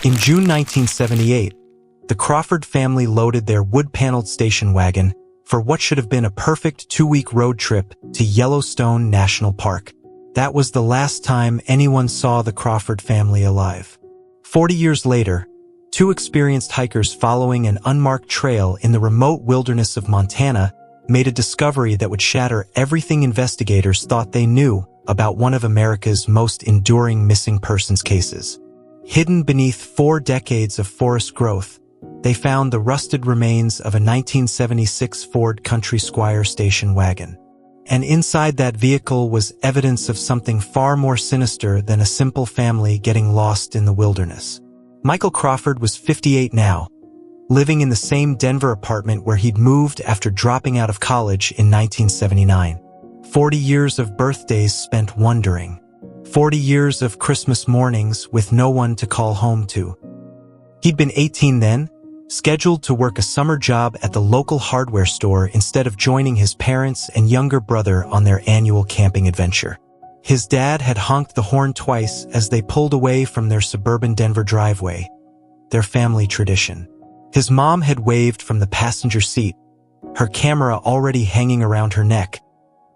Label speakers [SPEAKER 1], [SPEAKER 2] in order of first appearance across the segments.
[SPEAKER 1] In June 1978, the Crawford family loaded their wood-paneled station wagon for what should have been a perfect 2-week road trip to Yellowstone National Park. That was the last time anyone saw the Crawford family alive. 40 years later, 2 experienced hikers following an unmarked trail in the remote wilderness of Montana made a discovery that would shatter everything investigators thought they knew about one of America's most enduring missing persons cases. Hidden beneath 4 decades of forest growth, they found the rusted remains of a 1976 Ford Country Squire station wagon. And inside that vehicle was evidence of something far more sinister than a simple family getting lost in the wilderness. Michael Crawford was 58 now, living in the same Denver apartment where he'd moved after dropping out of college in 1979. 40 years of birthdays spent wondering. 40 years of Christmas mornings with no one to call home to. He'd been 18 then, scheduled to work a summer job at the local hardware store instead of joining his parents and younger brother on their annual camping adventure. His dad had honked the horn twice as they pulled away from their suburban Denver driveway, their family tradition. His mom had waved from the passenger seat, her camera already hanging around her neck,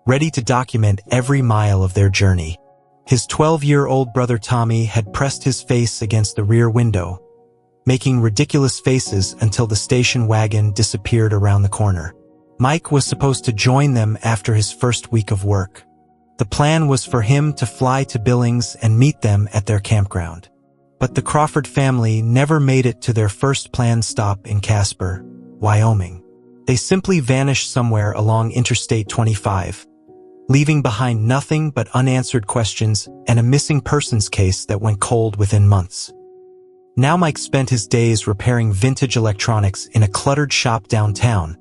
[SPEAKER 1] ready to document every mile of their journey. His 12-year-old brother Tommy had pressed his face against the rear window, making ridiculous faces until the station wagon disappeared around the corner. Mike was supposed to join them after his first week of work. The plan was for him to fly to Billings and meet them at their campground. But the Crawford family never made it to their first planned stop in Casper, Wyoming. They simply vanished somewhere along Interstate 25, leaving behind nothing but unanswered questions and a missing persons case that went cold within months. Now Mike spent his days repairing vintage electronics in a cluttered shop downtown,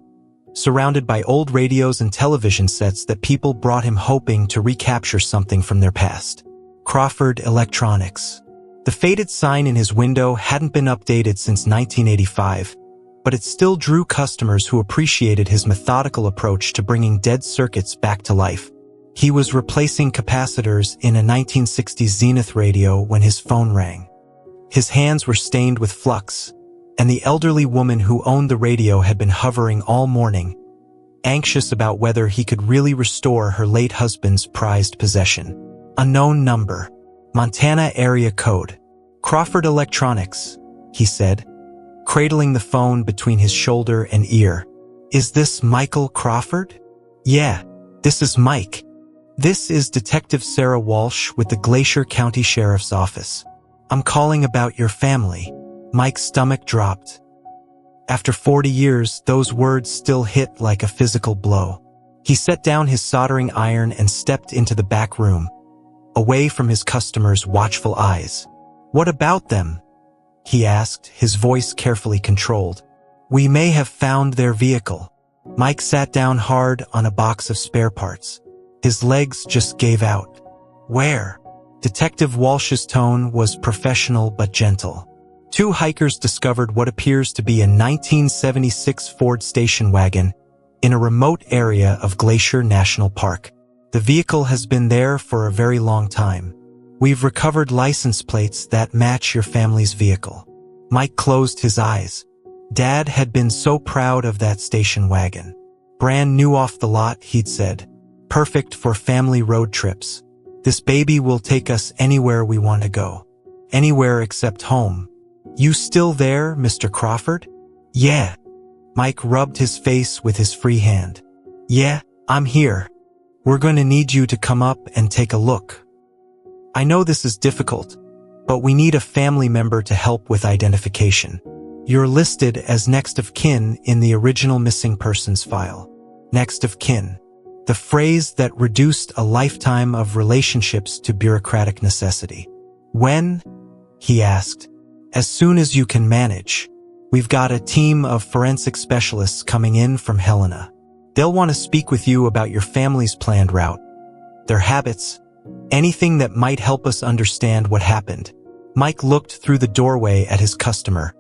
[SPEAKER 1] surrounded by old radios and television sets that people brought him hoping to recapture something from their past. Crawford Electronics. The faded sign in his window hadn't been updated since 1985, but it still drew customers who appreciated his methodical approach to bringing dead circuits back to life. He was replacing capacitors in a 1960s Zenith radio when his phone rang. His hands were stained with flux, and the elderly woman who owned the radio had been hovering all morning, anxious about whether he could really restore her late husband's prized possession. Unknown number. Montana area code. Crawford Electronics, he said, cradling the phone between his shoulder and ear. Is this Michael Crawford? Yeah, this is Mike. This is Detective Sarah Walsh with the Glacier County Sheriff's Office. I'm calling about your family. Mike's stomach dropped. After 40 years, those words still hit like a physical blow. He set down his soldering iron and stepped into the back room, away from his customers' watchful eyes. What about them? He asked, his voice carefully controlled. We may have found their vehicle. Mike sat down hard on a box of spare parts. His legs just gave out. Where? Detective Walsh's tone was professional but gentle. 2 hikers discovered what appears to be a 1976 Ford station wagon in a remote area of Glacier National Park. The vehicle has been there for a very long time. We've recovered license plates that match your family's vehicle. Mike closed his eyes. Dad had been so proud of that station wagon. Brand new off the lot, he'd said. Perfect for family road trips. This baby will take us anywhere we want to go. Anywhere except home. You still there, Mr. Crawford? Yeah. Mike rubbed his face with his free hand. Yeah, I'm here. We're going to need you to come up and take a look. I know this is difficult, but we need a family member to help with identification. You're listed as next of kin in the original missing persons file. Next of kin. The phrase that reduced a lifetime of relationships to bureaucratic necessity. When? He asked. As soon as you can manage. We've got a team of forensic specialists coming in from Helena. They'll want to speak with you about your family's planned route, their habits, anything that might help us understand what happened. Mike looked through the doorway at his customer,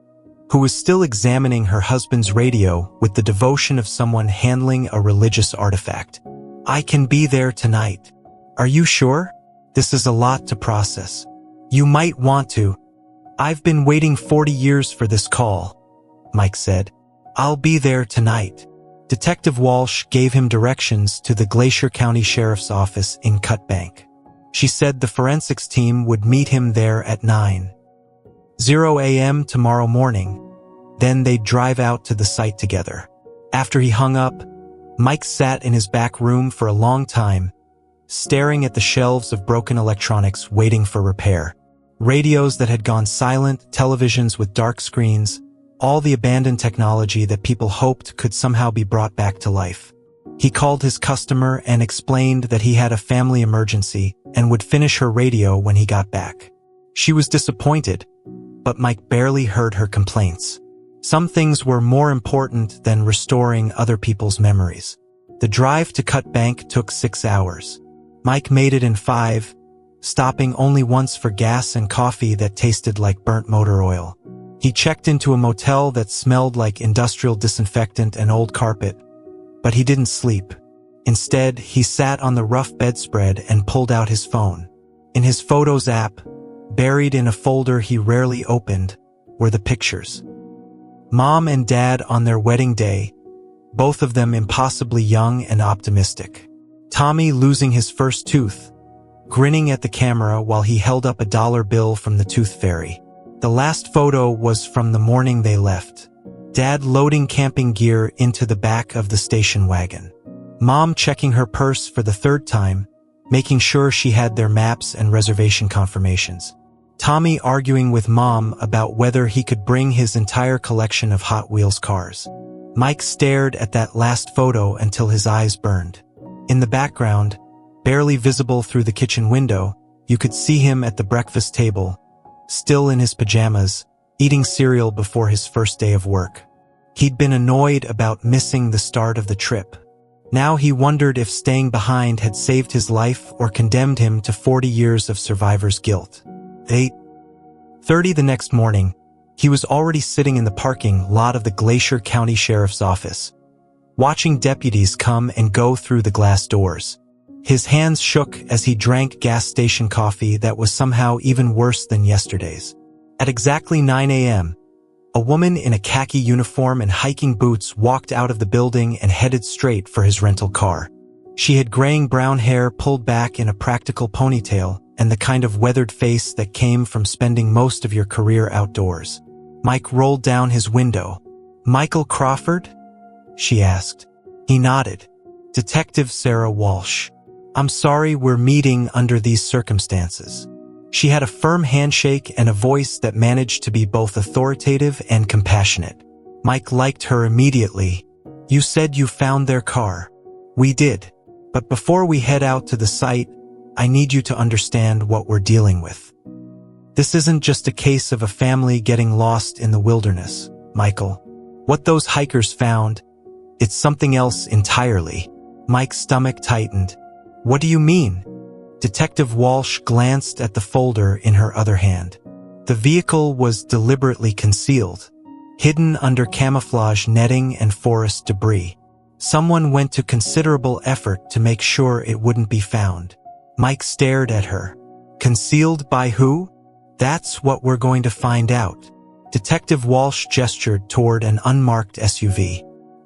[SPEAKER 1] who was still examining her husband's radio with the devotion of someone handling a religious artifact. I can be there tonight. Are you sure? This is a lot to process. You might want to. "I've been waiting 40 years for this call," Mike said. "I'll be there tonight." Detective Walsh gave him directions to the Glacier County Sheriff's Office in Cut Bank. She said the forensics team would meet him there at 9:00 a.m. tomorrow morning. Then they'd drive out to the site together. After he hung up, Mike sat in his back room for a long time, staring at the shelves of broken electronics waiting for repair. Radios that had gone silent, televisions with dark screens, all the abandoned technology that people hoped could somehow be brought back to life. He called his customer and explained that he had a family emergency and would finish her radio when he got back. She was disappointed, but Mike barely heard her complaints. Some things were more important than restoring other people's memories. The drive to Cut Bank took 6 hours. Mike made it in 5, stopping only once for gas and coffee that tasted like burnt motor oil. He checked into a motel that smelled like industrial disinfectant and old carpet, but he didn't sleep. Instead, he sat on the rough bedspread and pulled out his phone. In his Photos app, buried in a folder he rarely opened, were the pictures. Mom and Dad on their wedding day, both of them impossibly young and optimistic. Tommy losing his first tooth, grinning at the camera while he held up a dollar bill from the tooth fairy. The last photo was from the morning they left. Dad loading camping gear into the back of the station wagon. Mom checking her purse for the 3rd time, making sure she had their maps and reservation confirmations. Tommy arguing with Mom about whether he could bring his entire collection of Hot Wheels cars. Mike stared at that last photo until his eyes burned. In the background, barely visible through the kitchen window, you could see him at the breakfast table, still in his pajamas, eating cereal before his first day of work. He'd been annoyed about missing the start of the trip. Now he wondered if staying behind had saved his life or condemned him to 40 years of survivor's guilt. 8:30 the next morning, he was already sitting in the parking lot of the Glacier County Sheriff's Office, watching deputies come and go through the glass doors. His hands shook as he drank gas station coffee that was somehow even worse than yesterday's. At exactly 9 a.m., a woman in a khaki uniform and hiking boots walked out of the building and headed straight for his rental car. She had graying brown hair pulled back in a practical ponytail and the kind of weathered face that came from spending most of your career outdoors. Mike rolled down his window. "Michael Crawford?" she asked. He nodded. "Detective Sarah Walsh. I'm sorry we're meeting under these circumstances." She had a firm handshake and a voice that managed to be both authoritative and compassionate. Mike liked her immediately. "You said you found their car." "We did. But before we head out to the site, I need you to understand what we're dealing with. This isn't just a case of a family getting lost in the wilderness, Michael. What those hikers found, it's something else entirely." Mike's stomach tightened. "What do you mean?" Detective Walsh glanced at the folder in her other hand. The vehicle was deliberately concealed, hidden under camouflage netting and forest debris. Someone went to considerable effort to make sure it wouldn't be found. Mike stared at her. "Concealed by who?" "That's what we're going to find out." Detective Walsh gestured toward an unmarked SUV.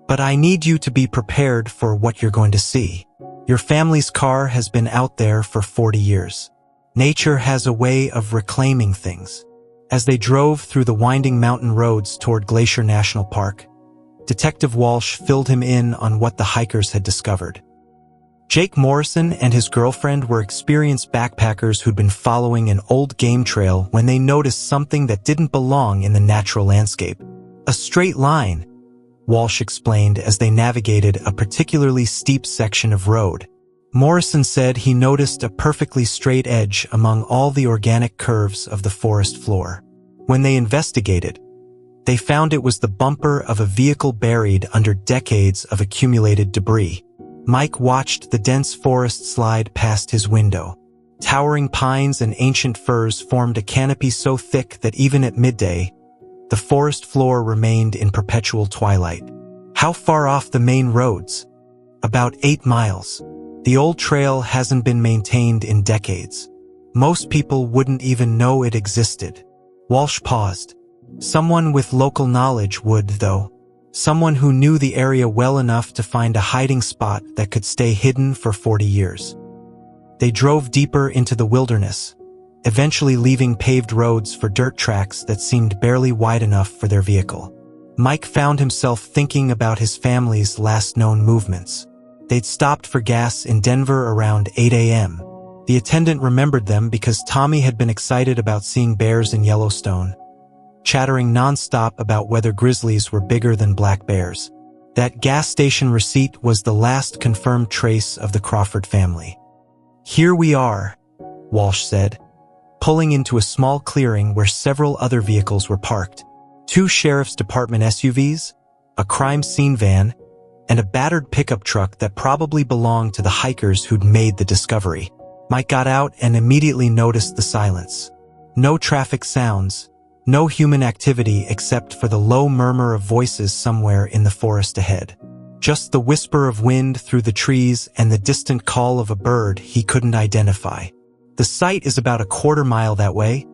[SPEAKER 1] "But I need you to be prepared for what you're going to see. Your family's car has been out there for 40 years. Nature has a way of reclaiming things." As they drove through the winding mountain roads toward Glacier National Park, Detective Walsh filled him in on what the hikers had discovered. Jake Morrison and his girlfriend were experienced backpackers who'd been following an old game trail when they noticed something that didn't belong in the natural landscape. "A straight line," Walsh explained as they navigated a particularly steep section of road. Morrison said he noticed a perfectly straight edge among all the organic curves of the forest floor. When they investigated, they found it was the bumper of a vehicle buried under decades of accumulated debris. Mike watched the dense forest slide past his window. Towering pines and ancient firs formed a canopy so thick that even at midday, the forest floor remained in perpetual twilight. "How far off the main roads?" "About 8 miles. The old trail hasn't been maintained in decades. Most people wouldn't even know it existed." Walsh paused. Someone with local knowledge would, though. Someone who knew the area well enough to find a hiding spot that could stay hidden for 40 years. They drove deeper into the wilderness, eventually leaving paved roads for dirt tracks that seemed barely wide enough for their vehicle. Mike found himself thinking about his family's last known movements. They'd stopped for gas in Denver around 8 a.m. The attendant remembered them because Tommy had been excited about seeing bears in Yellowstone, chattering nonstop about whether grizzlies were bigger than black bears. That gas station receipt was the last confirmed trace of the Crawford family. "Here we are," Walsh said, pulling into a small clearing where several other vehicles were parked. 2 sheriff's department SUVs, a crime scene van, and a battered pickup truck that probably belonged to the hikers who'd made the discovery. Mike got out and immediately noticed the silence. No traffic sounds, no human activity except for the low murmur of voices somewhere in the forest ahead. Just the whisper of wind through the trees and the distant call of a bird he couldn't identify. "The site is about a quarter-mile that way,"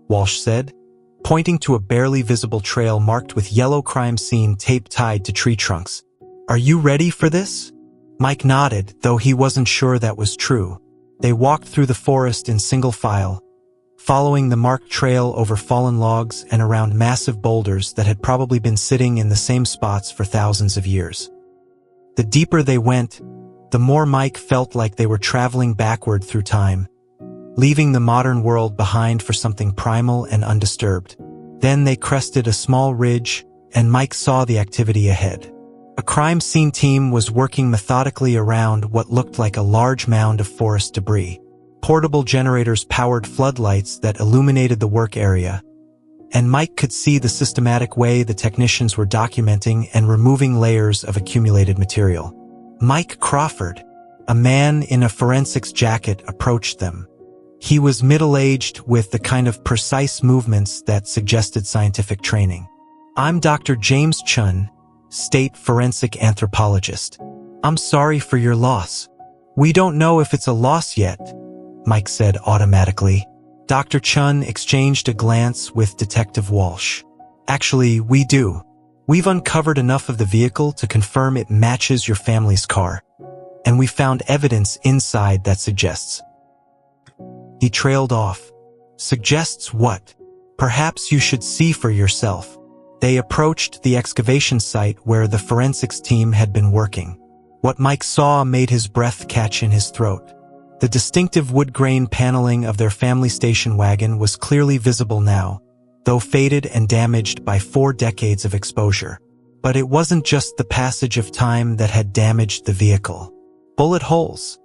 [SPEAKER 1] Walsh said, pointing to a barely visible trail marked with yellow crime scene tape tied to tree trunks. "Are you ready for this?" Mike nodded, though he wasn't sure that was true. They walked through the forest in single file, following the marked trail over fallen logs and around massive boulders that had probably been sitting in the same spots for thousands of years. The deeper they went, the more Mike felt like they were traveling backward through time, leaving the modern world behind for something primal and undisturbed. Then they crested a small ridge, and Mike saw the activity ahead. A crime scene team was working methodically around what looked like a large mound of forest debris. Portable generators powered floodlights that illuminated the work area, and Mike could see the systematic way the technicians were documenting and removing layers of accumulated material. Mike Crawford, a man in a forensics jacket, approached them. He was middle-aged with the kind of precise movements that suggested scientific training. "I'm Dr. James Chun, state forensic anthropologist. I'm sorry for your loss." "We don't know if it's a loss yet," Mike said automatically. Dr. Chun exchanged a glance with Detective Walsh. "Actually, we do. We've uncovered enough of the vehicle to confirm it matches your family's car, and we found evidence inside that suggests." He trailed off. "Suggests what?" "Perhaps you should see for yourself." They approached the excavation site where the forensics team had been working. What Mike saw made his breath catch in his throat. The distinctive wood grain paneling of their family station wagon was clearly visible now, though faded and damaged by 4 decades of exposure. But it wasn't just the passage of time that had damaged the vehicle. "Bullet holes,"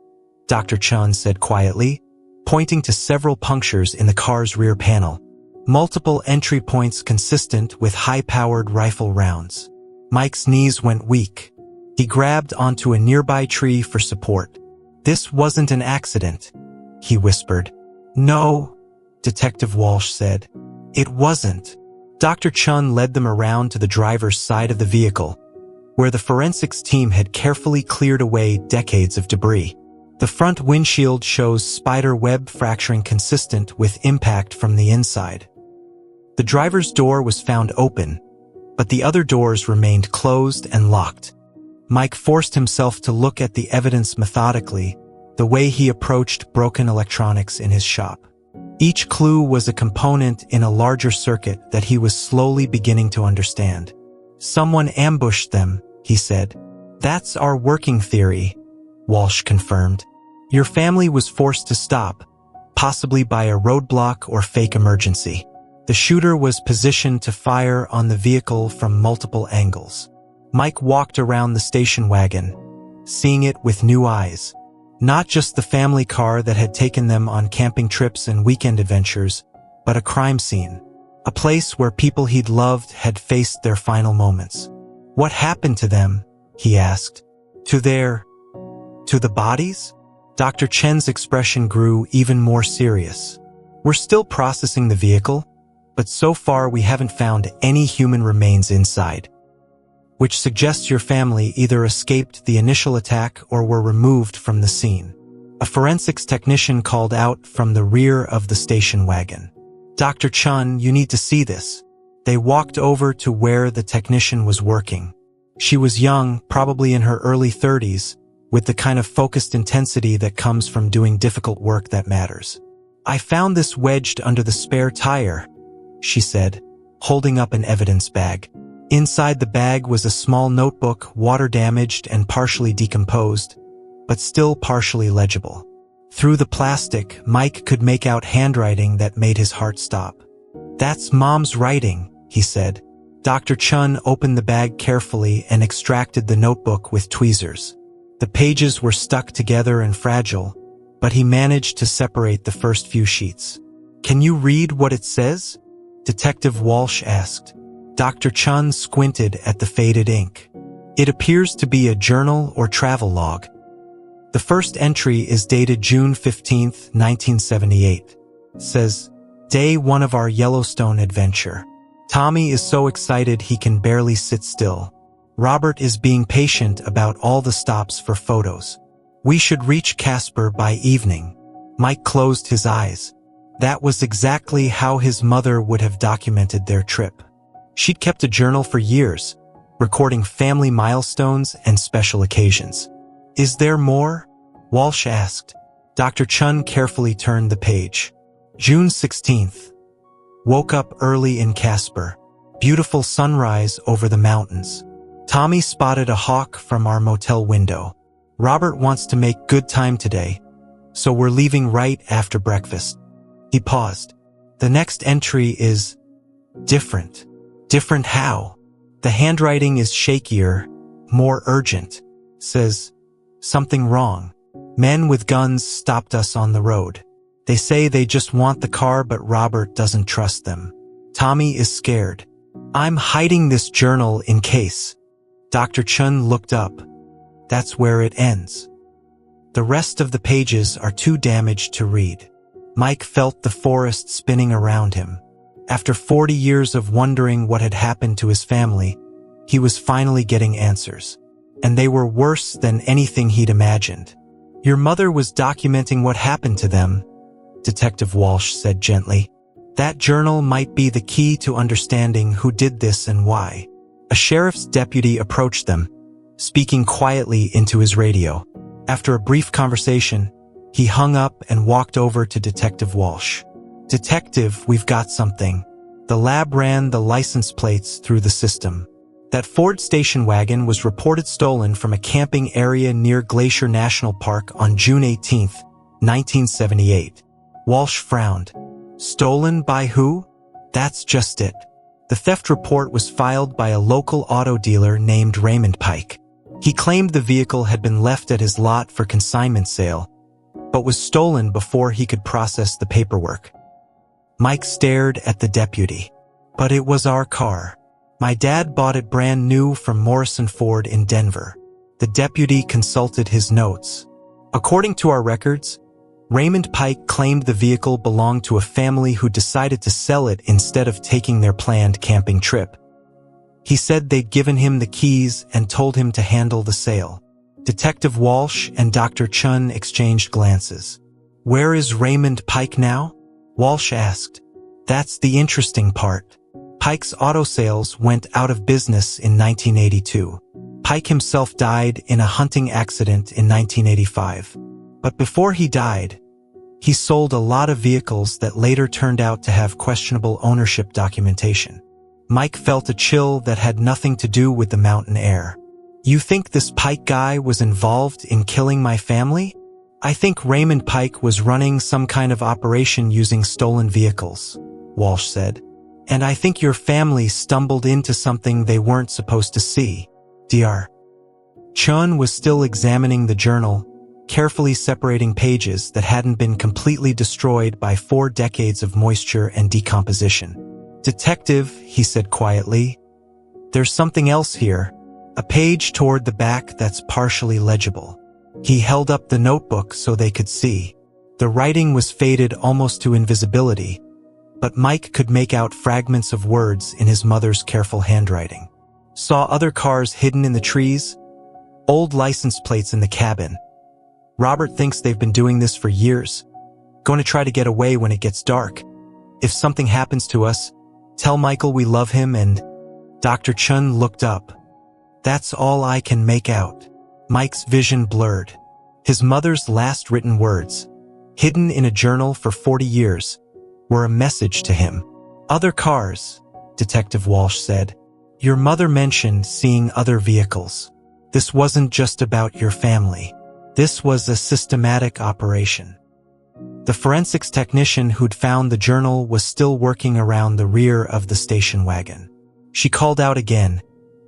[SPEAKER 1] Dr. Chun said quietly, pointing to several punctures in the car's rear panel. Multiple entry points consistent with high-powered rifle rounds. Mike's knees went weak. He grabbed onto a nearby tree for support. "This wasn't an accident," he whispered. "No," Detective Walsh said. "It wasn't." Dr. Chun led them around to the driver's side of the vehicle, where the forensics team had carefully cleared away decades of debris. The front windshield shows spider web fracturing consistent with impact from the inside. The driver's door was found open, but the other doors remained closed and locked. Mike forced himself to look at the evidence methodically, the way he approached broken electronics in his shop. Each clue was a component in a larger circuit that he was slowly beginning to understand. "Someone ambushed them," he said. "That's our working theory," Walsh confirmed. "Your family was forced to stop, possibly by a roadblock or fake emergency. The shooter was positioned to fire on the vehicle from multiple angles." Mike walked around the station wagon, seeing it with new eyes. Not just the family car that had taken them on camping trips and weekend adventures, but a crime scene. A place where people he'd loved had faced their final moments. "What happened to them?" he asked. To the bodies?" Dr. Chen's expression grew even more serious. "We're still processing the vehicle, but so far we haven't found any human remains inside, which suggests your family either escaped the initial attack or were removed from the scene." A forensics technician called out from the rear of the station wagon. Dr. Chun, you need to see this. They walked over to where the technician was working. She was young, probably in her early 30s, with the kind of focused intensity that comes from doing difficult work that matters. I found this wedged under the spare tire, she said, holding up an evidence bag. Inside the bag was a small notebook, water-damaged and partially decomposed, but still partially legible. Through the plastic, Mike could make out handwriting that made his heart stop. That's Mom's writing, he said. Dr. Chun opened the bag carefully and extracted the notebook with tweezers. The pages were stuck together and fragile, but he managed to separate the first few sheets. Can you read what it says? Detective Walsh asked. Dr. Chun squinted at the faded ink. It appears to be a journal or travel log. The first entry is dated June 15, 1978. Says, Day 1 of our Yellowstone adventure. Tommy is so excited he can barely sit still. Robert is being patient about all the stops for photos. We should reach Casper by evening. Mike closed his eyes. That was exactly how his mother would have documented their trip. She'd kept a journal for years, recording family milestones and special occasions. Is there more? Walsh asked. Dr. Chun carefully turned the page. June 16th. Woke up early in Casper. Beautiful sunrise over the mountains. Tommy spotted a hawk from our motel window. Robert wants to make good time today, so we're leaving right after breakfast. He paused. The next entry is different. Different how? The handwriting is shakier, more urgent. Says, something wrong. Men with guns stopped us on the road. They say they just want the car, but Robert doesn't trust them. Tommy is scared. I'm hiding this journal in case. Dr. Chun looked up. That's where it ends. The rest of the pages are too damaged to read. Mike felt the forest spinning around him. After 40 years of wondering what had happened to his family, he was finally getting answers. And they were worse than anything he'd imagined. Your mother was documenting what happened to them, Detective Walsh said gently. That journal might be the key to understanding who did this and why. A sheriff's deputy approached them, speaking quietly into his radio. After a brief conversation, he hung up and walked over to Detective Walsh. Detective, we've got something. The lab ran the license plates through the system. That Ford station wagon was reported stolen from a camping area near Glacier National Park on June 18, 1978. Walsh frowned. Stolen by who? That's just it. The theft report was filed by a local auto dealer named Raymond Pike. He claimed the vehicle had been left at his lot for consignment sale, but was stolen before he could process the paperwork. Mike stared at the deputy. But it was our car. My dad bought it brand new from Morrison Ford in Denver. The deputy consulted his notes. According to our records, Raymond Pike claimed the vehicle belonged to a family who decided to sell it instead of taking their planned camping trip. He said they'd given him the keys and told him to handle the sale. Detective Walsh and Dr. Chun exchanged glances. Where is Raymond Pike now? Walsh asked. That's the interesting part. Pike's auto sales went out of business in 1982. Pike himself died in a hunting accident in 1985. But before he died, he sold a lot of vehicles that later turned out to have questionable ownership documentation. Mike felt a chill that had nothing to do with the mountain air. You think this Pike guy was involved in killing my family? I think Raymond Pike was running some kind of operation using stolen vehicles, Walsh said. And I think your family stumbled into something they weren't supposed to see. Dr. Chun was still examining the journal, carefully separating pages that hadn't been completely destroyed by 4 decades of moisture and decomposition. Detective, he said quietly, there's something else here, a page toward the back that's partially legible. He held up the notebook so they could see. The writing was faded almost to invisibility, but Mike could make out fragments of words in his mother's careful handwriting. Saw other cars hidden in the trees, old license plates in the cabin. Robert thinks they've been doing this for years, going to try to get away when it gets dark. If something happens to us, tell Michael we love him and... Dr. Chun looked up. That's all I can make out. Mike's vision blurred. His mother's last written words, hidden in a journal for 40 years, were a message to him. Other cars, Detective Walsh said. Your mother mentioned seeing other vehicles. This wasn't just about your family. This was a systematic operation. The forensics technician who'd found the journal was still working around the rear of the station wagon. She called out again,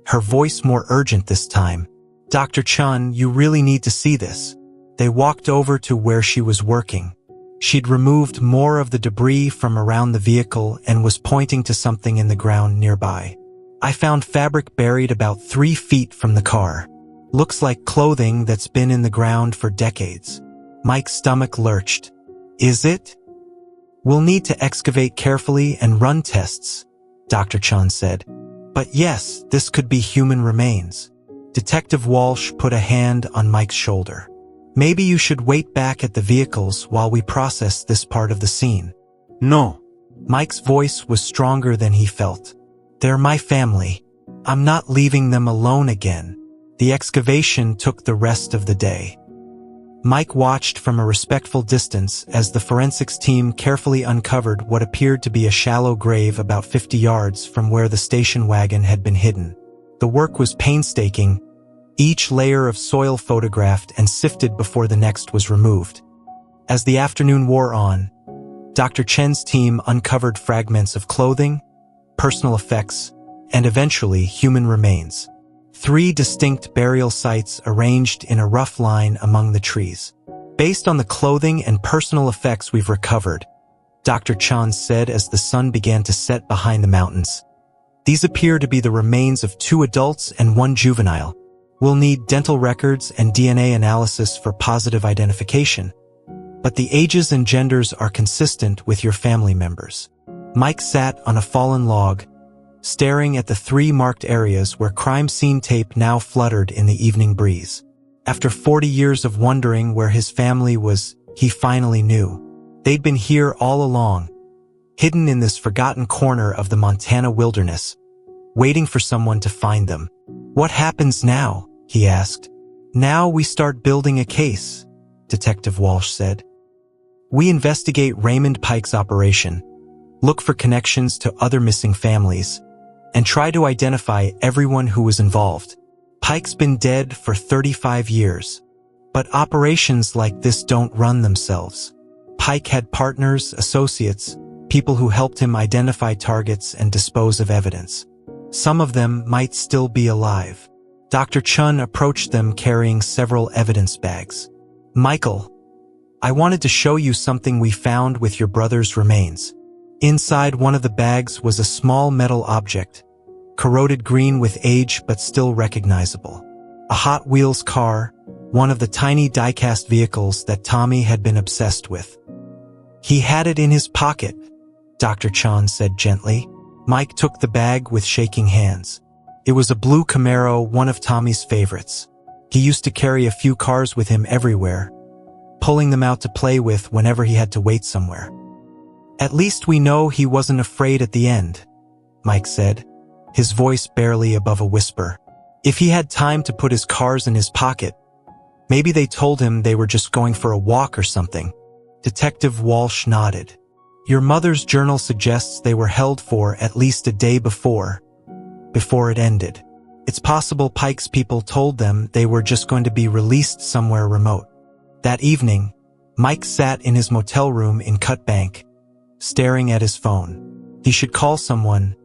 [SPEAKER 1] her voice more urgent this time. Dr. Chun, you really need to see this. They walked over to where she was working. She'd removed more of the debris from around the vehicle and was pointing to something in the ground nearby. I found fabric buried about 3 feet from the car. Looks like clothing that's been in the ground for decades. Mike's stomach lurched. Is it? We'll need to excavate carefully and run tests, Dr. Chun said. But yes, this could be human remains. Detective Walsh put a hand on Mike's shoulder. Maybe you should wait back at the vehicles while we process this part of the scene. No. Mike's voice was stronger than he felt. They're my family. I'm not leaving them alone again. The excavation took the rest of the day. Mike watched from a respectful distance as the forensics team carefully uncovered what appeared to be a shallow grave about 50 yards from where the station wagon had been hidden. The work was painstaking, each layer of soil photographed and sifted before the next was removed. As the afternoon wore on, Dr. Chen's team uncovered fragments of clothing, personal effects, and eventually human remains. 3 distinct burial sites arranged in a rough line among the trees. Based on the clothing and personal effects we've recovered, Dr. Chan said as the sun began to set behind the mountains, these appear to be the remains of 2 adults and 1 juvenile. We'll need dental records and DNA analysis for positive identification, but the ages and genders are consistent with your family members. Mike sat on a fallen log, staring at the 3 marked areas where crime scene tape now fluttered in the evening breeze. After 40 years of wondering where his family was, he finally knew. They'd been here all along, hidden in this forgotten corner of the Montana wilderness, waiting for someone to find them. What happens now? He asked. Now we start building a case, Detective Walsh said. We investigate Raymond Pike's operation, look for connections to other missing families, and try to identify everyone who was involved. Pike's been dead for 35 years, but operations like this don't run themselves. Pike had partners, associates, people who helped him identify targets and dispose of evidence. Some of them might still be alive. Dr. Chun approached them carrying several evidence bags. Michael, I wanted to show you something we found with your brother's remains. Inside one of the bags was a small metal object, corroded green with age but still recognizable. A Hot Wheels car, one of the tiny die-cast vehicles that Tommy had been obsessed with. He had it in his pocket, Dr. Chun said gently. Mike took the bag with shaking hands. It was a blue Camaro, one of Tommy's favorites. He used to carry a few cars with him everywhere, pulling them out to play with whenever he had to wait somewhere. At least we know he wasn't afraid at the end, Mike said, his voice barely above a whisper. If he had time to put his cars in his pocket, maybe they told him they were just going for a walk or something. Detective Walsh nodded. Your mother's journal suggests they were held for at least a day before it ended. It's possible Pike's people told them they were just going to be released somewhere remote. That evening, Mike sat in his motel room in Cut Bank, staring at his phone. He should call someone,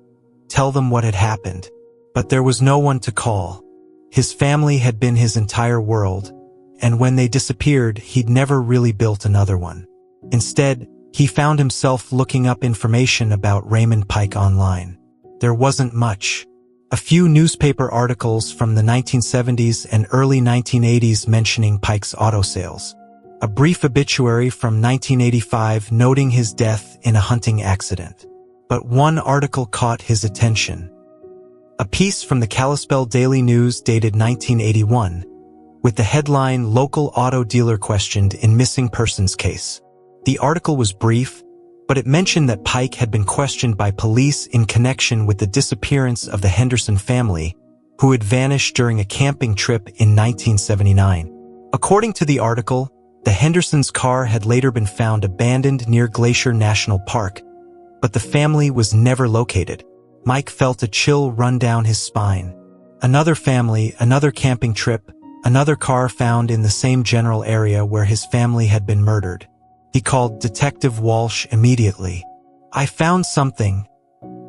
[SPEAKER 1] tell them what had happened. But there was no one to call. His family had been his entire world, and when they disappeared, he'd never really built another one. Instead, he found himself looking up information about Raymond Pike online. There wasn't much. A few newspaper articles from the 1970s and early 1980s mentioning Pike's auto sales. A brief obituary from 1985 noting his death in a hunting accident. But one article caught his attention. A piece from the Kalispell Daily News dated 1981, with the headline, Local Auto Dealer Questioned in Missing Persons Case. The article was brief, but it mentioned that Pike had been questioned by police in connection with the disappearance of the Henderson family, who had vanished during a camping trip in 1979. According to the article, the Hendersons' car had later been found abandoned near Glacier National Park, but the family was never located. Mike felt a chill run down his spine. Another family, another camping trip, another car found in the same general area where his family had been murdered. He called Detective Walsh immediately. "I found something,"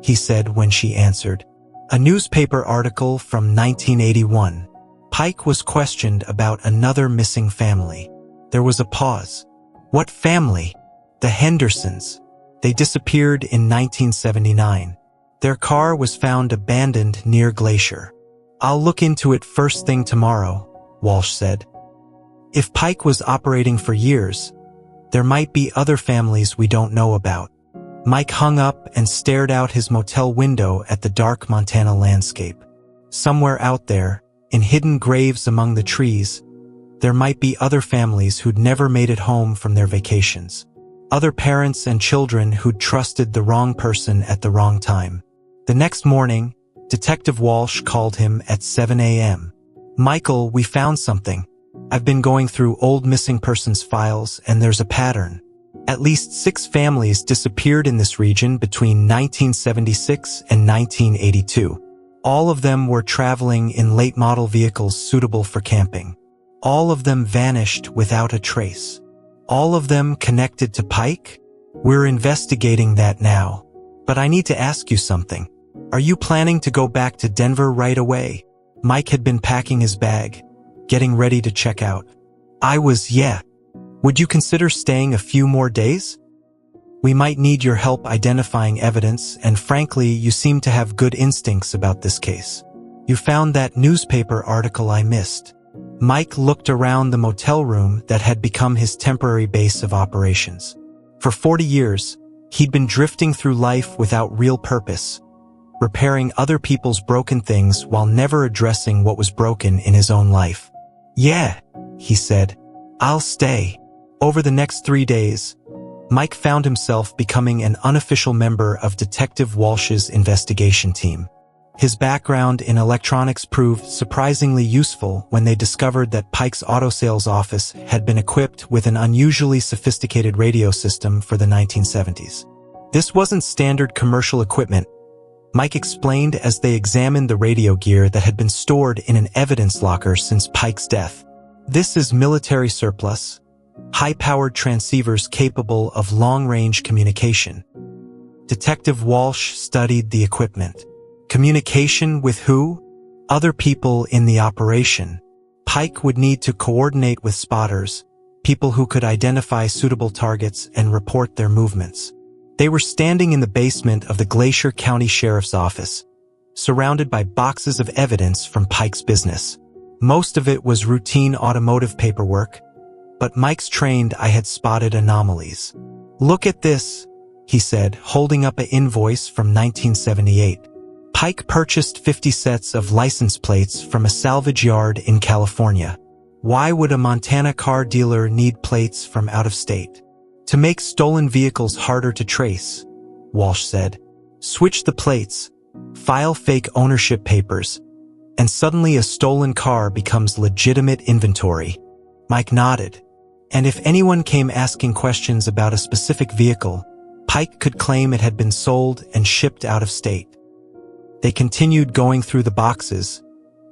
[SPEAKER 1] he said when she answered. A newspaper article from 1981. Pike was questioned about another missing family. There was a pause. "What family?" "The Hendersons. They disappeared in 1979. Their car was found abandoned near Glacier." "I'll look into it first thing tomorrow," Walsh said. If Pike was operating for years, there might be other families we don't know about. Mike hung up and stared out his motel window at the dark Montana landscape. Somewhere out there, in hidden graves among the trees, there might be other families who'd never made it home from their vacations. Other parents and children who'd trusted the wrong person at the wrong time. The next morning, Detective Walsh called him at 7 a.m. "Michael, we found something. I've been going through old missing persons files and there's a pattern. At least 6 families disappeared in this region between 1976 and 1982. All of them were traveling in late model vehicles suitable for camping. All of them vanished without a trace. All of them connected to Pike? We're investigating that now. But I need to ask you something. Are you planning to go back to Denver right away?" Mike had been packing his bag, getting ready to check out. Yeah. Would you consider staying a few more days? We might need your help identifying evidence, and frankly, you seem to have good instincts about this case. You found that newspaper article I missed." Mike looked around the motel room that had become his temporary base of operations. For 40 years, he'd been drifting through life without real purpose, repairing other people's broken things while never addressing what was broken in his own life. "Yeah," he said. "I'll stay." Over the next 3 days, Mike found himself becoming an unofficial member of Detective Walsh's investigation team. His background in electronics proved surprisingly useful when they discovered that Pike's auto sales office had been equipped with an unusually sophisticated radio system for the 1970s. This wasn't standard commercial equipment, Mike explained as they examined the radio gear that had been stored in an evidence locker since Pike's death. "This is military surplus, high-powered transceivers capable of long-range communication." Detective Walsh studied the equipment. Communication with who? Other people in the operation. Pike would need to coordinate with spotters, people who could identify suitable targets and report their movements. They were standing in the basement of the Glacier County Sheriff's Office, surrounded by boxes of evidence from Pike's business. Most of it was routine automotive paperwork, but Mike's trained eye had spotted anomalies. "Look at this," he said, holding up an invoice from 1978. Pike purchased 50 sets of license plates from a salvage yard in California. Why would a Montana car dealer need plates from out of state? "To make stolen vehicles harder to trace," Walsh said. "Switch the plates, file fake ownership papers, and suddenly a stolen car becomes legitimate inventory." Mike nodded. And if anyone came asking questions about a specific vehicle, Pike could claim it had been sold and shipped out of state. They continued going through the boxes,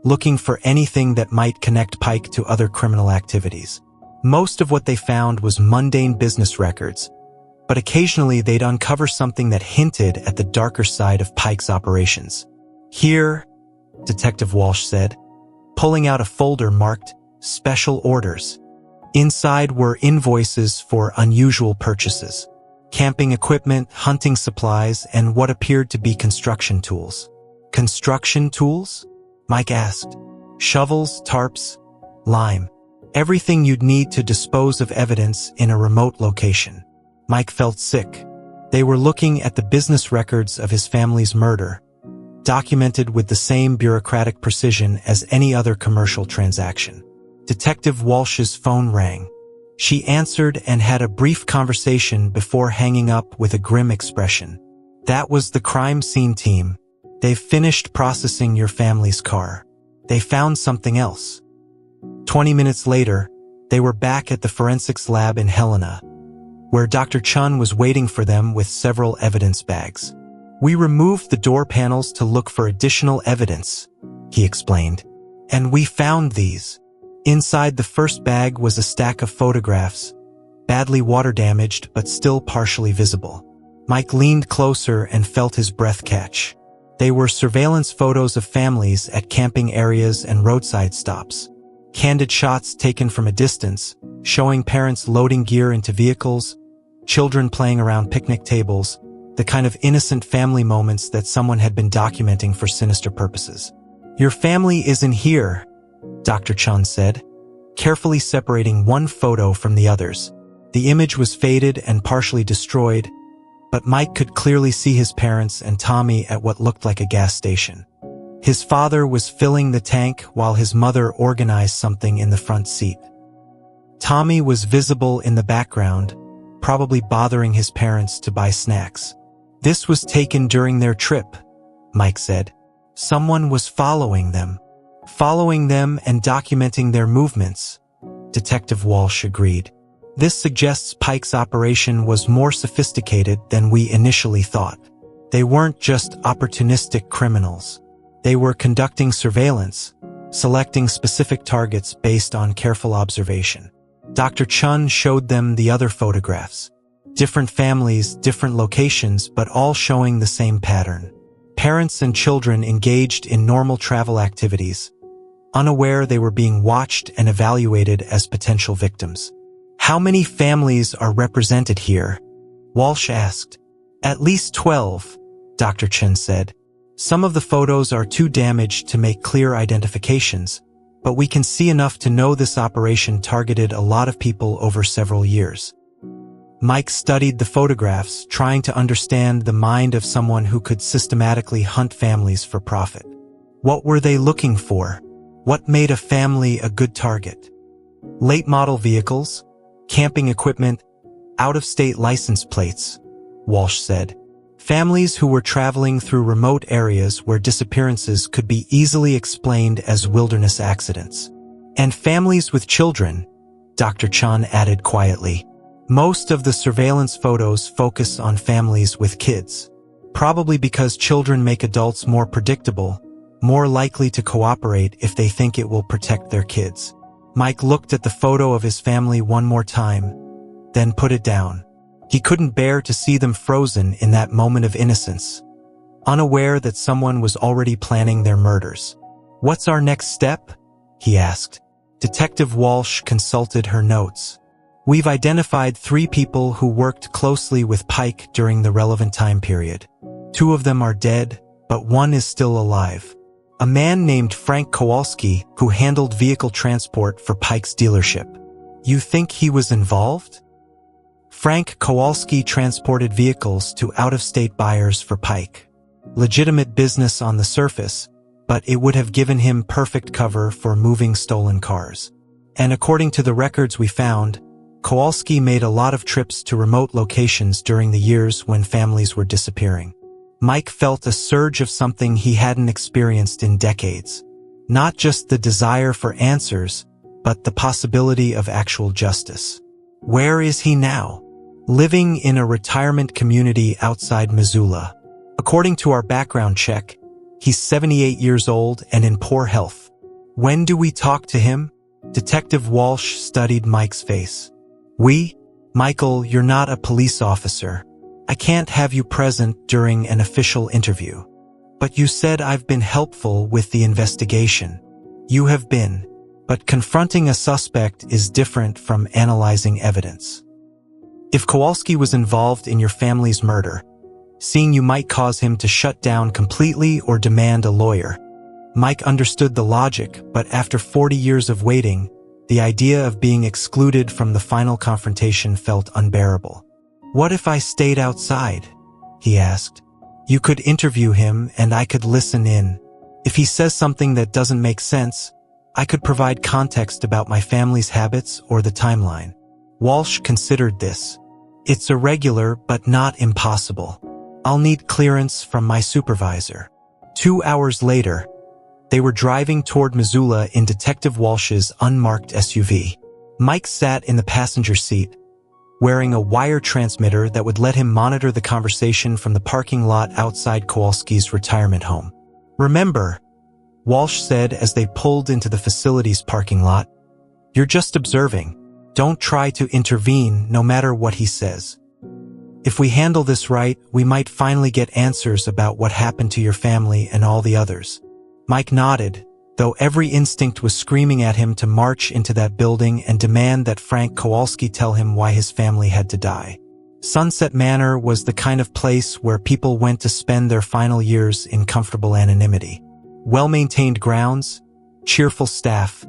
[SPEAKER 1] looking for anything that might connect Pike to other criminal activities. Most of what they found was mundane business records, but occasionally they'd uncover something that hinted at the darker side of Pike's operations. "Here," Detective Walsh said, pulling out a folder marked "Special Orders." Inside were invoices for unusual purchases, camping equipment, hunting supplies, and what appeared to be construction tools. "Construction tools?" Mike asked. "Shovels, tarps, lime. Everything you'd need to dispose of evidence in a remote location." Mike felt sick. They were looking at the business records of his family's murder, documented with the same bureaucratic precision as any other commercial transaction. Detective Walsh's phone rang. She answered and had a brief conversation before hanging up with a grim expression. That was the crime scene team. They've finished processing your family's car. They found something else. 20 minutes later, they were back at the forensics lab in Helena, where Dr. Chun was waiting for them with several evidence bags. We removed the door panels to look for additional evidence, he explained. And we found these. Inside the first bag was a stack of photographs, badly water damaged but still partially visible. Mike leaned closer and felt his breath catch. They were surveillance photos of families at camping areas and roadside stops. Candid shots taken from a distance, showing parents loading gear into vehicles, children playing around picnic tables, the kind of innocent family moments that someone had been documenting for sinister purposes. Your family isn't here, Dr. Chun said, carefully separating one photo from the others. The image was faded and partially destroyed, but Mike could clearly see his parents and Tommy at what looked like a gas station. His father was filling the tank while his mother organized something in the front seat. Tommy was visible in the background, probably bothering his parents to buy snacks. This was taken during their trip, Mike said. Someone was following them and documenting their movements, Detective Walsh agreed. This suggests Pike's operation was more sophisticated than we initially thought. They weren't just opportunistic criminals. They were conducting surveillance, selecting specific targets based on careful observation. Dr. Chun showed them the other photographs. Different families, different locations, but all showing the same pattern. Parents and children engaged in normal travel activities, unaware they were being watched and evaluated as potential victims. How many families are represented here? Walsh asked. At least 12, Dr. Chun said. Some of the photos are too damaged to make clear identifications, but we can see enough to know this operation targeted a lot of people over several years. Mike studied the photographs, trying to understand the mind of someone who could systematically hunt families for profit. What were they looking for? What made a family a good target? Late model vehicles, camping equipment, out-of-state license plates, Walsh said. Families who were traveling through remote areas where disappearances could be easily explained as wilderness accidents. And families with children, Dr. Chun added quietly. Most of the surveillance photos focus on families with kids, probably because children make adults more predictable, more likely to cooperate if they think it will protect their kids. Mike looked at the photo of his family one more time, then put it down. He couldn't bear to see them frozen in that moment of innocence, unaware that someone was already planning their murders. What's our next step? He asked. Detective Walsh consulted her notes. We've identified 3 people who worked closely with Pike during the relevant time period. 2 of them are dead, but 1 is still alive. A man named Frank Kowalski who handled vehicle transport for Pike's dealership. You think he was involved? Frank Kowalski transported vehicles to out-of-state buyers for Pike. Legitimate business on the surface, but it would have given him perfect cover for moving stolen cars. And according to the records we found, Kowalski made a lot of trips to remote locations during the years when families were disappearing. Mike felt a surge of something he hadn't experienced in decades. Not just the desire for answers, but the possibility of actual justice. Where is he now? Living in a retirement community outside Missoula. According to our background check, he's 78 years old and in poor health. When do we talk to him? Detective Walsh studied Mike's face. Michael, you're not a police officer. I can't have you present during an official interview. But you said I've been helpful with the investigation. You have been. But confronting a suspect is different from analyzing evidence. If Kowalski was involved in your family's murder, seeing you might cause him to shut down completely or demand a lawyer. Mike understood the logic, but after 40 years of waiting, the idea of being excluded from the final confrontation felt unbearable. What if I stayed outside? He asked. You could interview him and I could listen in. If he says something that doesn't make sense, I could provide context about my family's habits or the timeline. Walsh considered this. It's irregular, but not impossible. I'll need clearance from my supervisor. 2 hours later, they were driving toward Missoula in Detective Walsh's unmarked SUV. Mike sat in the passenger seat, wearing a wire transmitter that would let him monitor the conversation from the parking lot outside Kowalski's retirement home. "Remember," Walsh said as they pulled into the facility's parking lot, "you're just observing. Don't try to intervene no matter what he says. If we handle this right, we might finally get answers about what happened to your family and all the others." Mike nodded, though every instinct was screaming at him to march into that building and demand that Frank Kowalski tell him why his family had to die. Sunset Manor was the kind of place where people went to spend their final years in comfortable anonymity. Well-maintained grounds, cheerful staff,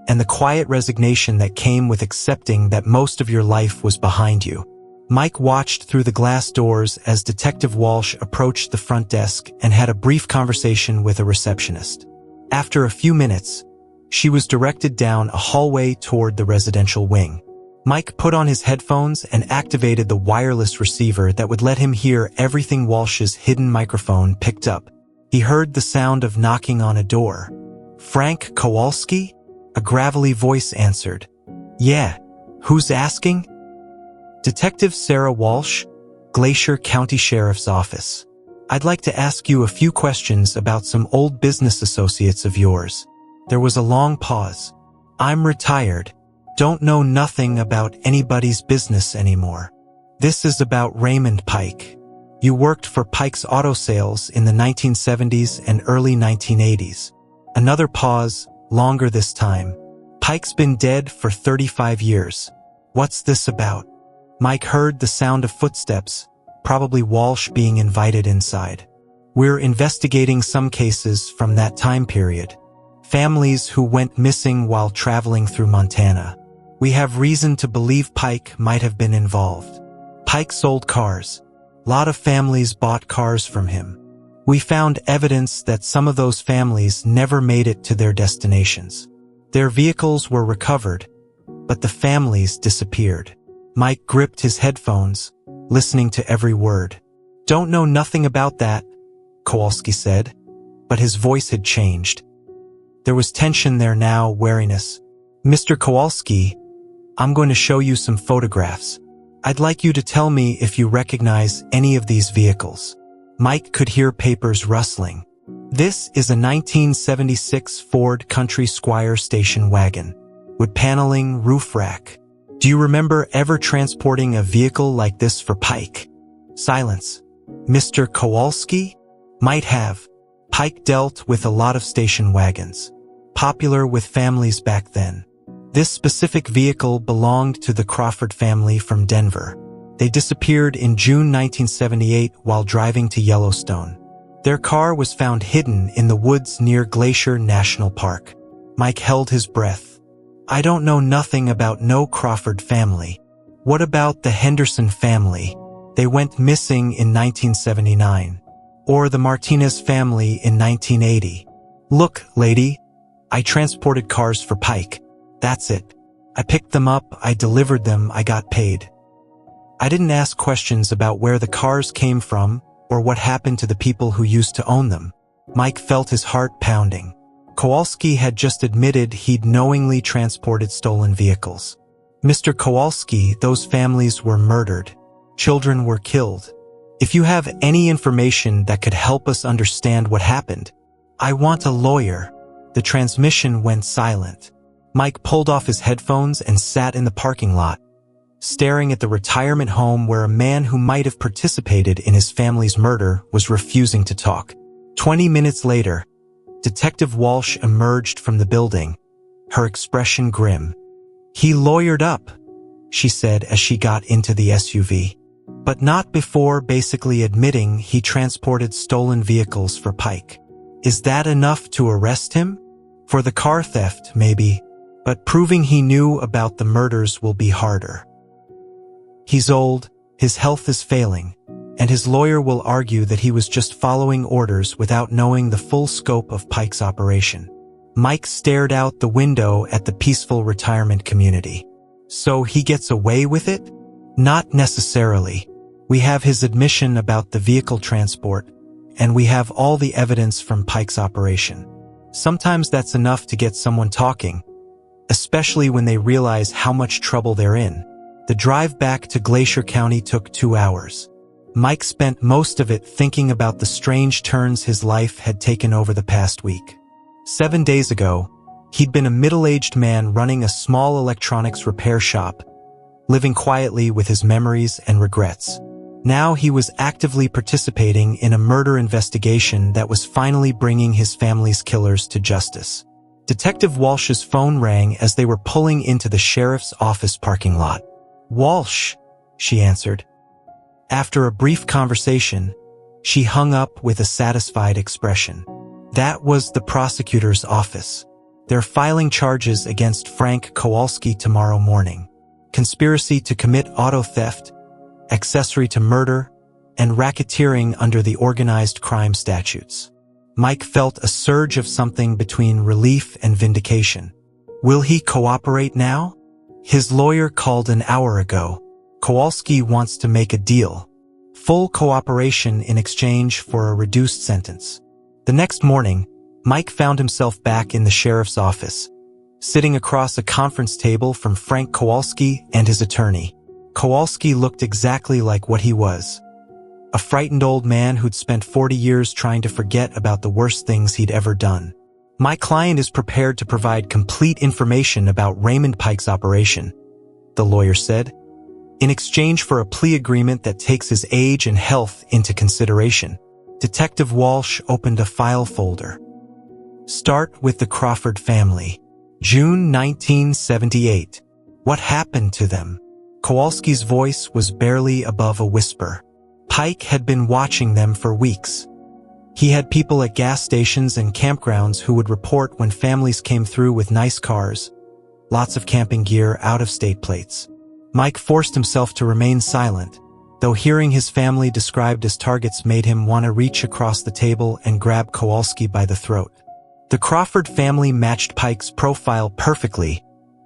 [SPEAKER 1] and the quiet resignation that came with accepting that most of your life was behind you. Mike watched through the glass doors as Detective Walsh approached the front desk and had a brief conversation with a receptionist. After a few minutes, she was directed down a hallway toward the residential wing. Mike put on his headphones and activated the wireless receiver that would let him hear everything Walsh's hidden microphone picked up. He heard the sound of knocking on a door. "Frank Kowalski?" A gravelly voice answered. "Yeah, who's asking?" "Detective Sarah Walsh, Glacier County Sheriff's Office. I'd like to ask you a few questions about some old business associates of yours." There was a long pause. "I'm retired. Don't know nothing about anybody's business anymore. This is about Raymond Pike. You worked for Pike's Auto Sales in the 1970s and early 1980s. Another pause, longer this time. "Pike's been dead for 35 years. What's this about?" Mike heard the sound of footsteps, probably Walsh being invited inside. "We're investigating some cases from that time period. Families who went missing while traveling through Montana. We have reason to believe Pike might have been involved. Pike sold cars. Lot of families bought cars from him. We found evidence that some of those families never made it to their destinations. Their vehicles were recovered, but the families disappeared." Mike gripped his headphones, listening to every word. "Don't know nothing about that," Kowalski said, but his voice had changed. There was tension there now, wariness. "Mr. Kowalski, I'm going to show you some photographs. I'd like you to tell me if you recognize any of these vehicles." Mike could hear papers rustling. "This is a 1976 Ford Country Squire station wagon, wood paneling, roof rack. Do you remember ever transporting a vehicle like this for Pike?" Silence. "Mr. Kowalski?" "Might have. Pike dealt with a lot of station wagons. Popular with families back then. This specific vehicle belonged to the Crawford family from Denver. They disappeared in June 1978 while driving to Yellowstone. Their car was found hidden in the woods near Glacier National Park." Mike held his breath. "I don't know nothing about no Crawford family. What about the Henderson family? They went missing in 1979. Or the Martinez family in 1980. Look, lady, I transported cars for Pike. That's it. I picked them up, I delivered them, I got paid. I didn't ask questions about where the cars came from or what happened to the people who used to own them." Mike felt his heart pounding. Kowalski had just admitted he'd knowingly transported stolen vehicles. "Mr. Kowalski, those families were murdered. Children were killed. If you have any information that could help us understand what happened, I want a lawyer." The transmission went silent. Mike pulled off his headphones and sat in the parking lot, staring at the retirement home where a man who might have participated in his family's murder was refusing to talk. 20 minutes later, Detective Walsh emerged from the building, her expression grim. "He lawyered up," she said as she got into the SUV. "But not before basically admitting he transported stolen vehicles for Pike. Is that enough to arrest him? For the car theft, maybe, but proving he knew about the murders will be harder. He's old, his health is failing, and his lawyer will argue that he was just following orders without knowing the full scope of Pike's operation." Mike stared out the window at the peaceful retirement community. So he gets away with it? Not necessarily. We have his admission about the vehicle transport, and we have all the evidence from Pike's operation. Sometimes that's enough to get someone talking, especially when they realize how much trouble they're in. The drive back to Glacier County took 2 hours. Mike spent most of it thinking about the strange turns his life had taken over the past week. 7 days ago, he'd been a middle-aged man running a small electronics repair shop, living quietly with his memories and regrets. Now he was actively participating in a murder investigation that was finally bringing his family's killers to justice. Detective Walsh's phone rang as they were pulling into the sheriff's office parking lot. "Walsh," she answered. After a brief conversation, she hung up with a satisfied expression. That was the prosecutor's office. They're filing charges against Frank Kowalski tomorrow morning. Conspiracy to commit auto theft, accessory to murder, and racketeering under the organized crime statutes. Mike felt a surge of something between relief and vindication. Will he cooperate now? His lawyer called an hour ago. Kowalski wants to make a deal. Full cooperation in exchange for a reduced sentence. The next morning, Mike found himself back in the sheriff's office, sitting across a conference table from Frank Kowalski and his attorney. Kowalski looked exactly like what he was. A frightened old man who'd spent 40 years trying to forget about the worst things he'd ever done. "My client is prepared to provide complete information about Raymond Pike's operation," the lawyer said, "in exchange for a plea agreement that takes his age and health into consideration." Detective Walsh opened a file folder. Start with the Crawford family. June 1978. What happened to them? Kowalski's voice was barely above a whisper. Pike had been watching them for weeks. He had people at gas stations and campgrounds who would report when families came through with nice cars, lots of camping gear, out-of-state plates. Mike forced himself to remain silent, though hearing his family described as targets made him want to reach across the table and grab Kowalski by the throat. The Crawford family matched Pike's profile perfectly,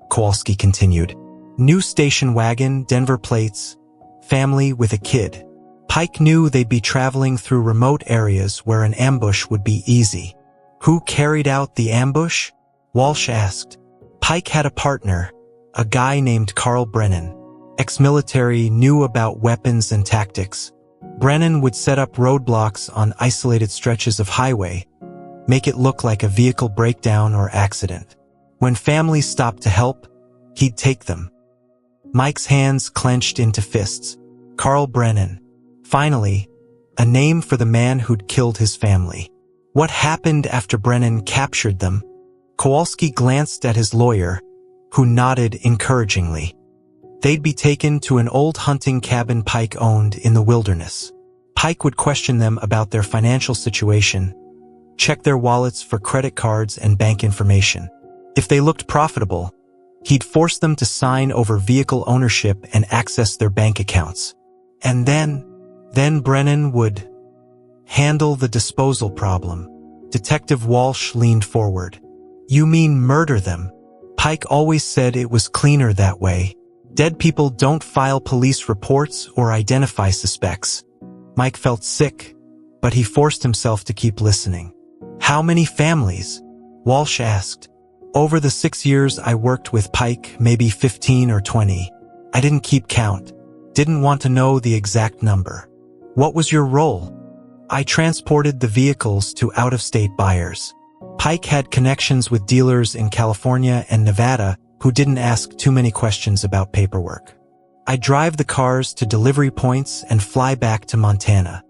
[SPEAKER 1] Kowalski continued. New station wagon, Denver plates, family with a kid. Pike knew they'd be traveling through remote areas where an ambush would be easy. Who carried out the ambush? Walsh asked. Pike had a partner, a guy named Carl Brennan. Ex-military, knew about weapons and tactics. Brennan would set up roadblocks on isolated stretches of highway, make it look like a vehicle breakdown or accident. When families stopped to help, he'd take them. Mike's hands clenched into fists. Carl Brennan. Finally, a name for the man who'd killed his family. What happened after Brennan captured them? Kowalski glanced at his lawyer, who nodded encouragingly. They'd be taken to an old hunting cabin Pike owned in the wilderness. Pike would question them about their financial situation, check their wallets for credit cards and bank information. If they looked profitable, he'd force them to sign over vehicle ownership and access their bank accounts. And then Brennan would handle the disposal problem. Detective Walsh leaned forward. You mean murder them? Pike always said it was cleaner that way. Dead people don't file police reports or identify suspects. Mike felt sick, but he forced himself to keep listening. How many families? Walsh asked. Over the 6 years I worked with Pike, maybe 15 or 20. I didn't keep count. Didn't want to know the exact number. What was your role? I transported the vehicles to out-of-state buyers. Pike had connections with dealers in California and Nevada who didn't ask too many questions about paperwork. I drive the cars to delivery points and fly back to Montana.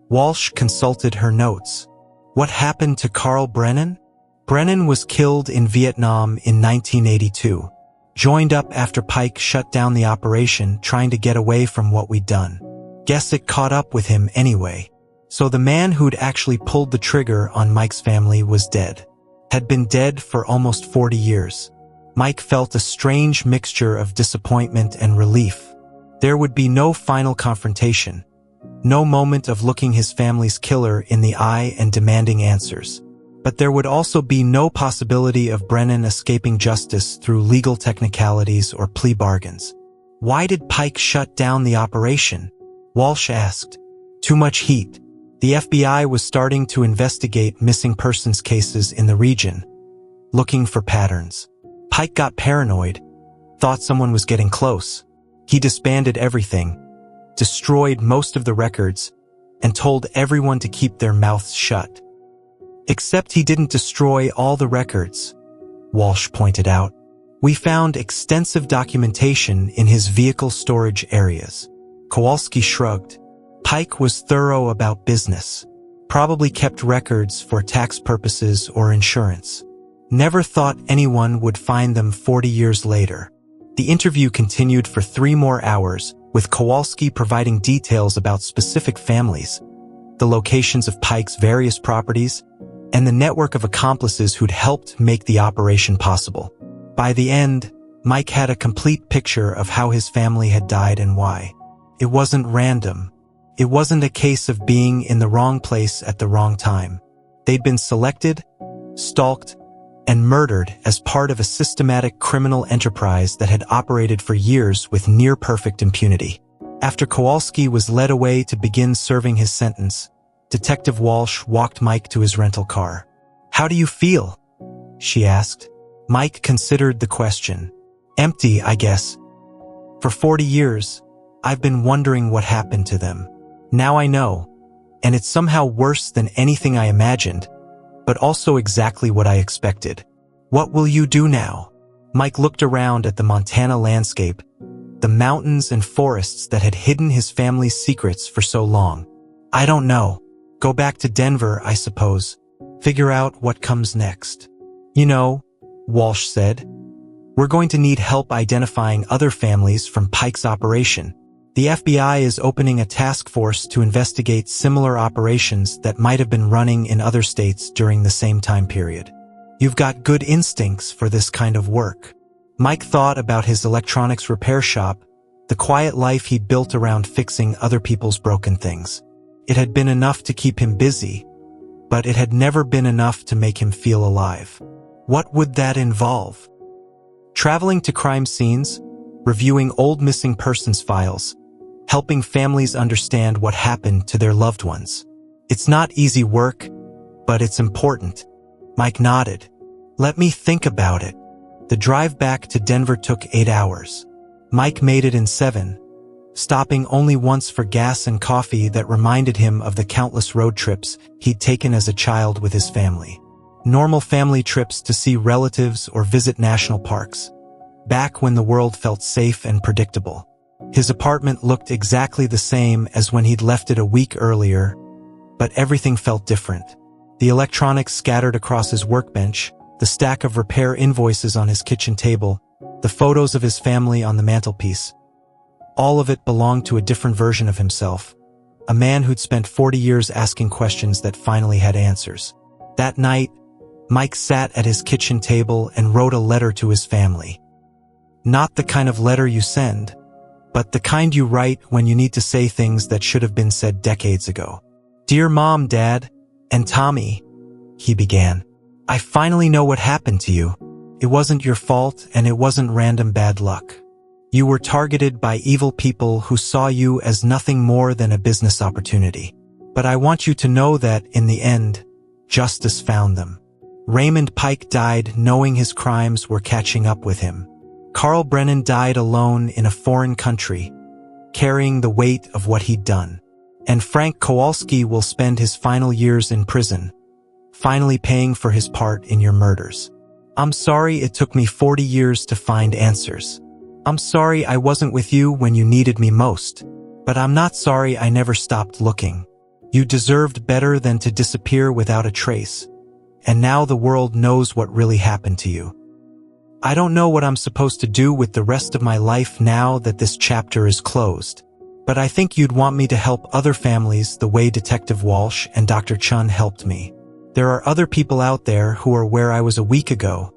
[SPEAKER 1] Walsh consulted her notes. What happened to Carl Brennan? Brennan was killed in Vietnam in 1982. Joined up after Pike shut down the operation, trying to get away from what we'd done. Guess it caught up with him anyway. So the man who'd actually pulled the trigger on Mike's family was dead. Had been dead for almost 40 years. Mike felt a strange mixture of disappointment and relief. There would be no final confrontation. No moment of looking his family's killer in the eye and demanding answers. But there would also be no possibility of Brennan escaping justice through legal technicalities or plea bargains. Why did Pike shut down the operation? Walsh asked. Too much heat. The FBI was starting to investigate missing persons cases in the region, looking for patterns. Pike got paranoid, thought someone was getting close. He disbanded everything, destroyed most of the records, and told everyone to keep their mouths shut. Except he didn't destroy all the records, Walsh pointed out. We found extensive documentation in his vehicle storage areas. Kowalski shrugged. Pike was thorough about business, probably kept records for tax purposes or insurance. Never thought anyone would find them 40 years later. The interview continued for 3 more hours, with Kowalski providing details about specific families, the locations of Pike's various properties, and the network of accomplices who'd helped make the operation possible. By the end, Mike had a complete picture of how his family had died and why. It wasn't random. It wasn't a case of being in the wrong place at the wrong time. They'd been selected, stalked, and murdered as part of a systematic criminal enterprise that had operated for years with near-perfect impunity. After Kowalski was led away to begin serving his sentence, Detective Walsh walked Mike to his rental car. "How do you feel?" she asked. Mike considered the question. "Empty, I guess. For 40 years, I've been wondering what happened to them. Now I know, and it's somehow worse than anything I imagined, but also exactly what I expected. What will you do now?" Mike looked around at the Montana landscape, the mountains and forests that had hidden his family's secrets for so long. "I don't know. Go back to Denver, I suppose. Figure out what comes next." "You know," Walsh said, "we're going to need help identifying other families from Pike's operation. The FBI is opening a task force to investigate similar operations that might have been running in other states during the same time period. You've got good instincts for this kind of work." Mike thought about his electronics repair shop, the quiet life he'd built around fixing other people's broken things. It had been enough to keep him busy, but it had never been enough to make him feel alive. What would that involve? Traveling to crime scenes, reviewing old missing persons files, helping families understand what happened to their loved ones. It's not easy work, but it's important. Mike nodded. "Let me think about it." The drive back to Denver took 8 hours. Mike made it in 7, stopping only once for gas and coffee that reminded him of the countless road trips he'd taken as a child with his family. Normal family trips to see relatives or visit national parks, back when the world felt safe and predictable. His apartment looked exactly the same as when he'd left it a week earlier, but everything felt different. The electronics scattered across his workbench, the stack of repair invoices on his kitchen table, the photos of his family on the mantelpiece. All of it belonged to a different version of himself, a man who'd spent 40 years asking questions that finally had answers. That night, Mike sat at his kitchen table and wrote a letter to his family. Not the kind of letter you send, but the kind you write when you need to say things that should have been said decades ago. "Dear Mom, Dad, and Tommy," he began. "I finally know what happened to you. It wasn't your fault and it wasn't random bad luck. You were targeted by evil people who saw you as nothing more than a business opportunity. But I want you to know that, in the end, justice found them. Raymond Pike died knowing his crimes were catching up with him. Carl Brennan died alone in a foreign country, carrying the weight of what he'd done. And Frank Kowalski will spend his final years in prison, finally paying for his part in your murders. I'm sorry it took me 40 years to find answers. I'm sorry I wasn't with you when you needed me most. But I'm not sorry I never stopped looking. You deserved better than to disappear without a trace. And now the world knows what really happened to you. I don't know what I'm supposed to do with the rest of my life now that this chapter is closed. But I think you'd want me to help other families the way Detective Walsh and Dr. Chun helped me. There are other people out there who are where I was a week ago,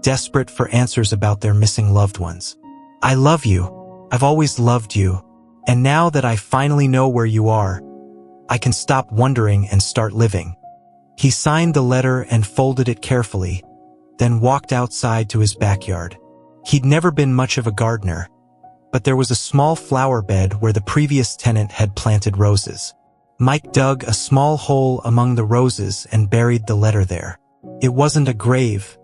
[SPEAKER 1] desperate for answers about their missing loved ones. I love you. I've always loved you. And now that I finally know where you are, I can stop wondering and start living." He signed the letter and folded it carefully, then walked outside to his backyard. He'd never been much of a gardener, but there was a small flower bed where the previous tenant had planted roses. Mike dug a small hole among the roses and buried the letter there. It wasn't a grave.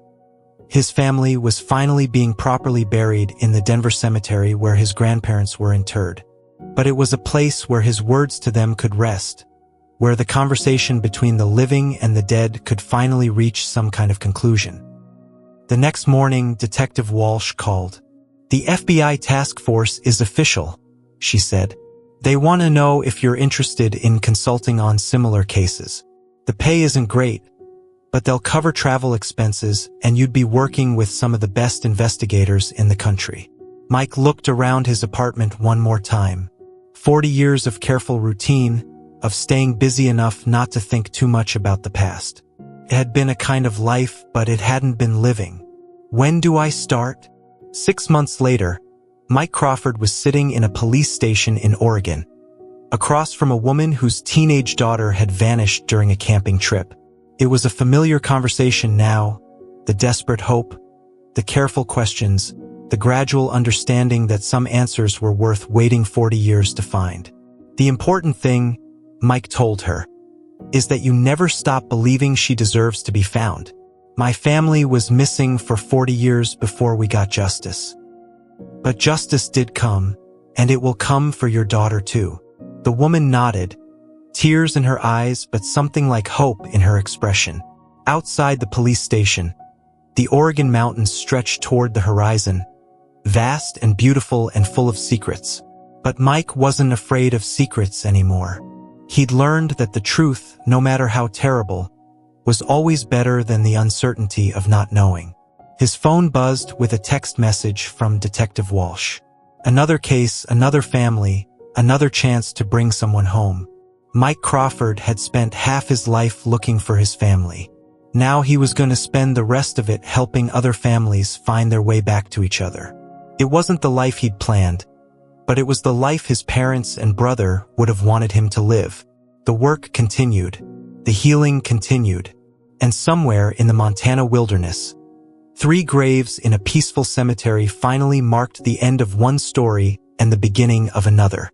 [SPEAKER 1] His family was finally being properly buried in the Denver cemetery where his grandparents were interred. But it was a place where his words to them could rest, where the conversation between the living and the dead could finally reach some kind of conclusion. The next morning, Detective Walsh called. "The FBI task force is official," she said. "They want to know if you're interested in consulting on similar cases. The pay isn't great, but they'll cover travel expenses and you'd be working with some of the best investigators in the country." Mike looked around his apartment one more time. 40 years of careful routine, of staying busy enough not to think too much about the past. It had been a kind of life, but it hadn't been living. When do I start? 6 months later, Mike Crawford was sitting in a police station in Oregon, across from a woman whose teenage daughter had vanished during a camping trip. It was a familiar conversation now, the desperate hope, the careful questions, the gradual understanding that some answers were worth waiting 40 years to find. The important thing, Mike told her, is that you never stop believing she deserves to be found. My family was missing for 40 years before we got justice. But justice did come, and it will come for your daughter too. The woman nodded, tears in her eyes but something like hope in her expression. Outside the police station, the Oregon mountains stretched toward the horizon, vast and beautiful and full of secrets. But Mike wasn't afraid of secrets anymore. He'd learned that the truth, no matter how terrible, was always better than the uncertainty of not knowing. His phone buzzed with a text message from Detective Walsh. Another case, another family, another chance to bring someone home. Mike Crawford had spent half his life looking for his family. Now he was going to spend the rest of it helping other families find their way back to each other. It wasn't the life he'd planned, but it was the life his parents and brother would have wanted him to live. The work continued. The healing continued. And somewhere in the Montana wilderness, 3 graves in a peaceful cemetery finally marked the end of one story and the beginning of another.